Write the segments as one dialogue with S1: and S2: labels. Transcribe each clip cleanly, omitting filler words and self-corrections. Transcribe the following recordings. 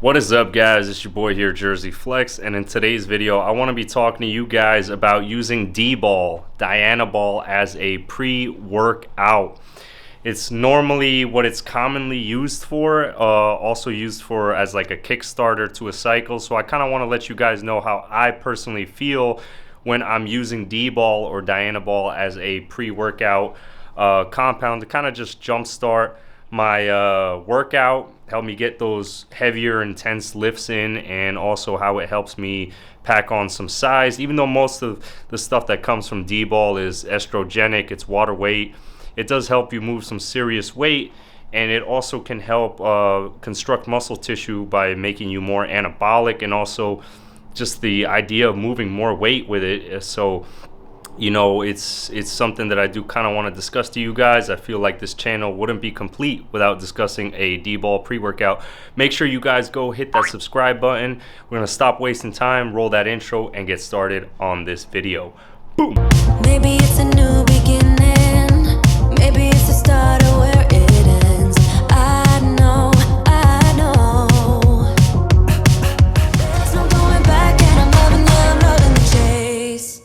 S1: What is up, guys? It's your boy here, Jersey Flex, and in today's video I want to be talking to you guys about using DBOL, Dianabol, as a pre-workout. It's normally what it's commonly used for, also used for as like a kickstarter to a cycle. So I kind of want to let you guys know how I personally feel when I'm using DBOL or Dianabol as a pre-workout compound to kind of just jumpstart my workout, help me get those heavier intense lifts in, and also how it helps me pack on some size. Even though most of the stuff that comes from DBOL is estrogenic, it's water weight, it does help you move some serious weight, and it also can help construct muscle tissue by making you more anabolic, and also just the idea of moving more weight with it. So you know, it's something that I do kind of want to discuss to you guys. I feel like this channel wouldn't be complete without discussing a DBOL pre-workout. Make sure you guys go hit that subscribe button. We're gonna stop wasting time, roll that intro, and get started on this video. Boom.
S2: Maybe it's a new beginning. Maybe it's the start of where it ends. I know. There's no going back, and I'm loving the chase.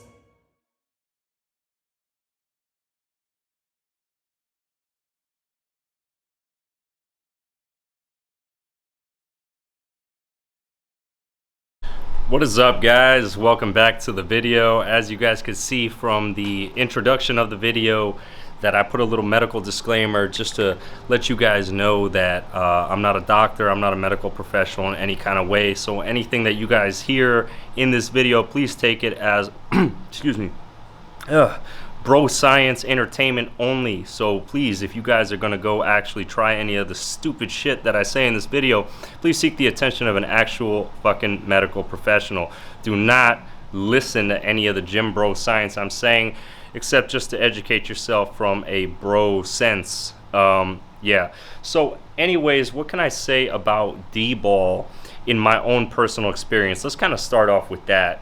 S1: What is up, guys? Welcome back to the video. As you guys could see from the introduction of the video, that I put a little medical disclaimer just to let you guys know that I'm not a doctor, I'm not a medical professional in any kind of way. So anything that you guys hear in this video, please take it as excuse me, bro science entertainment only. So please, if you guys are gonna go actually try any of the stupid shit that I say in this video, please seek the attention of an actual fucking medical professional. Do not listen to any of the gym bro science I'm saying, except just to educate yourself from a bro sense. Yeah, so anyways, what can I say about DBOL in my own personal experience? Let's kind of start off with that.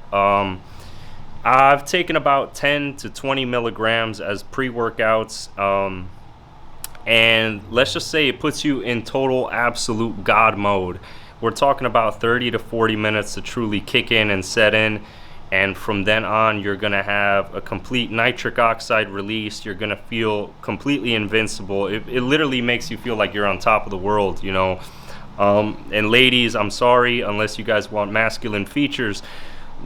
S1: I've taken about 10 to 20 milligrams as pre-workouts, and let's just say it puts you in total absolute God mode. We're talking about 30 to 40 minutes to truly kick in and set in, and from then on you're gonna have a complete nitric oxide release. You're gonna feel completely invincible. It literally makes you feel like you're on top of the world, you know. And ladies, I'm sorry, unless you guys want masculine features,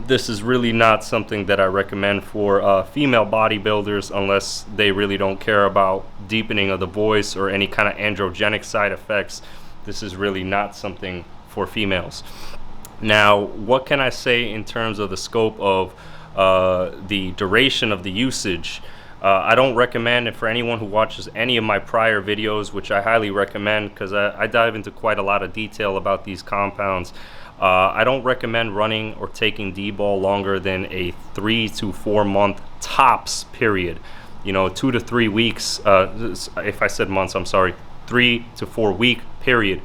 S1: this is really not something that I recommend for female bodybuilders, unless they really don't care about deepening of the voice or any kind of androgenic side effects. This is really not something for females. Now, what can I say in terms of the scope of the duration of the usage? I don't recommend it for anyone who watches any of my prior videos, which I highly recommend because I dive into quite a lot of detail about these compounds. I don't recommend running or taking DBOL longer than a 3 to 4 month tops period. You know, 2 to 3 weeks. If I said months, I'm sorry. 3 to 4 week period.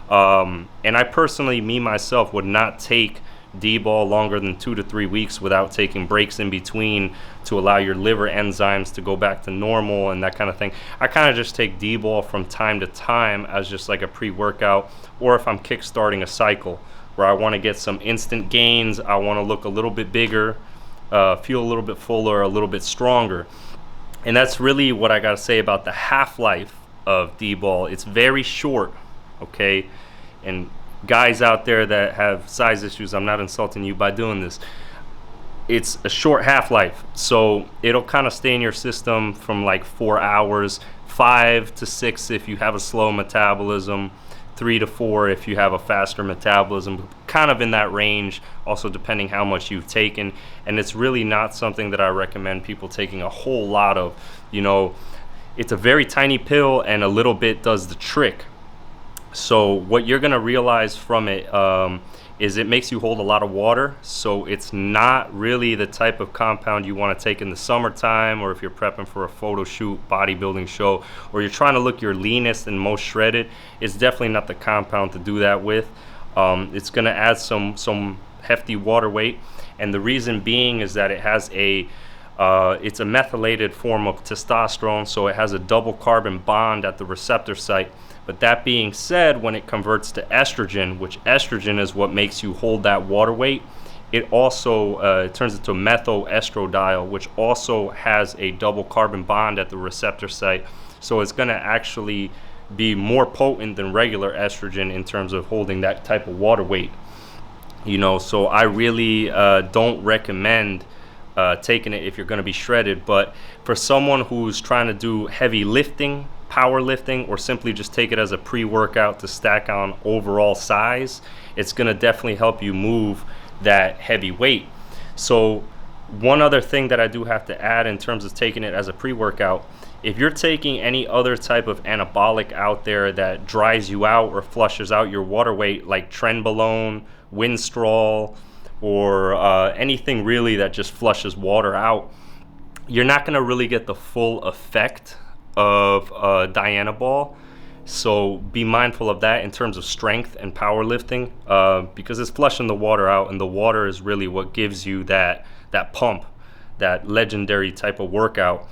S1: And I personally, me myself, would not take DBOL longer than 2 to 3 weeks without taking breaks in between to allow your liver enzymes to go back to normal and that kind of thing. I kind of just take DBOL from time to time as just like a pre-workout, or if I'm kickstarting a cycle where I want to get some instant gains, I want to look a little bit bigger, feel a little bit fuller, a little bit stronger. And that's really what I got to say about the half-life of DBOL. It's very short, okay? And guys out there that have size issues, I'm not insulting you by doing this. It's a short half-life, so it'll kind of stay in your system from like 4 hours, 5 to 6 if you have a slow metabolism, 3 to 4 if you have a faster metabolism, kind of in that range, also depending how much you've taken. And it's really not something that I recommend people taking a whole lot of. You know, it's a very tiny pill and a little bit does the trick. So what you're gonna realize from it is it makes you hold a lot of water, so it's not really the type of compound you want to take in the summertime, or if you're prepping for a photo shoot, bodybuilding show, or you're trying to look your leanest and most shredded. It's definitely not the compound to do that with. It's going to add some hefty water weight, and the reason being is that it has it's a methylated form of testosterone, so it has a double carbon bond at the receptor site, But that being said, when it converts to estrogen, which estrogen is what makes you hold that water weight, it also turns into methyl estradiol, which also has a double carbon bond at the receptor site. So it's going to actually be more potent than regular estrogen in terms of holding that type of water weight. You know, so I really don't recommend taking it if you're going to be shredded. But for someone who's trying to do heavy lifting, powerlifting, or simply just take it as a pre-workout to stack on overall size, it's going to definitely help you move that heavy weight. So one other thing that I do have to add in terms of taking it as a pre-workout, if you're taking any other type of anabolic out there that dries you out or flushes out your water weight, like Trenbolone, Winstrol, or anything really that just flushes water out, you're not going to really get the full effect of Dianabol. So be mindful of that in terms of strength and powerlifting, because it's flushing the water out, and the water is really what gives you that pump, that legendary type of workout.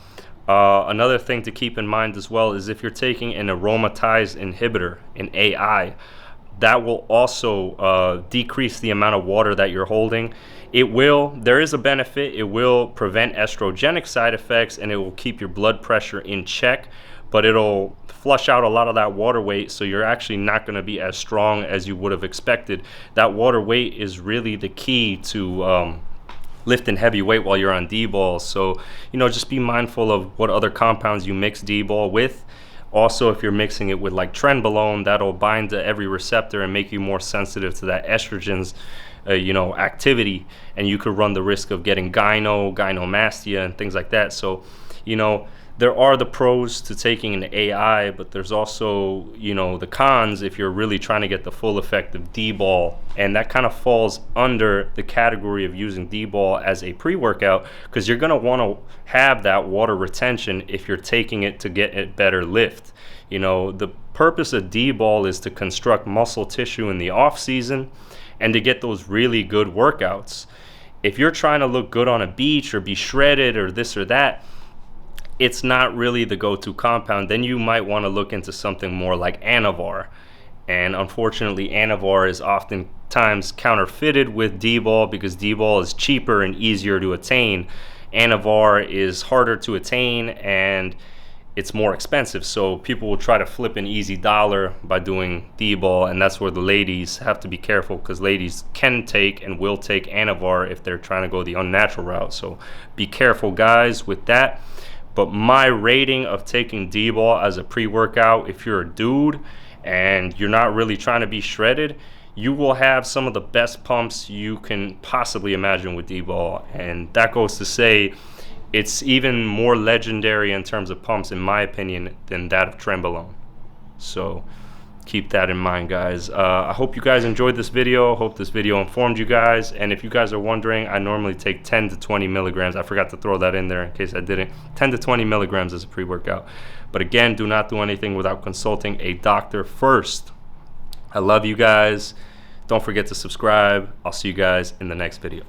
S1: Another thing to keep in mind as well is if you're taking an aromatase inhibitor, an AI, that will also decrease the amount of water that you're holding. There is a benefit. It will prevent estrogenic side effects, and it will keep your blood pressure in check, but it'll flush out a lot of that water weight, so you're actually not going to be as strong as you would have expected. That water weight is really the key to lifting heavy weight while you're on DBOL. So, you know, just be mindful of what other compounds you mix DBOL with. Also, if you're mixing it with like Trenbolone, that'll bind to every receptor and make you more sensitive to that estrogen's activity, and you could run the risk of getting gynecomastia and things like that. So, you know, there are the pros to taking an AI, but there's also, you know, the cons if you're really trying to get the full effect of DBOL. And that kind of falls under the category of using DBOL as a pre-workout, because you're going to want to have that water retention if you're taking it to get a better lift. You know, the purpose of DBOL is to construct muscle tissue in the off season and to get those really good workouts. If you're trying to look good on a beach or be shredded or this or that, it's not really the go-to compound. Then you might want to look into something more like Anavar. And unfortunately, Anavar is oftentimes counterfeited with DBOL because DBOL is cheaper and easier to attain. Anavar is harder to attain and it's more expensive. So people will try to flip an easy dollar by doing DBOL, and that's where the ladies have to be careful, because ladies can take and will take Anavar if they're trying to go the unnatural route. So be careful, guys, with that. But my rating of taking DBOL as a pre-workout, if you're a dude and you're not really trying to be shredded, you will have some of the best pumps you can possibly imagine with DBOL. And that goes to say it's even more legendary in terms of pumps, in my opinion, than that of Trenbolone. So keep that in mind, guys. I hope you guys enjoyed this video. Hope this video informed you guys. And if you guys are wondering, I normally take 10 to 20 milligrams. I forgot to throw that in there in case I didn't. 10 to 20 milligrams as a pre-workout. But again, do not do anything without consulting a doctor first. I love you guys. Don't forget to subscribe. I'll see you guys in the next video.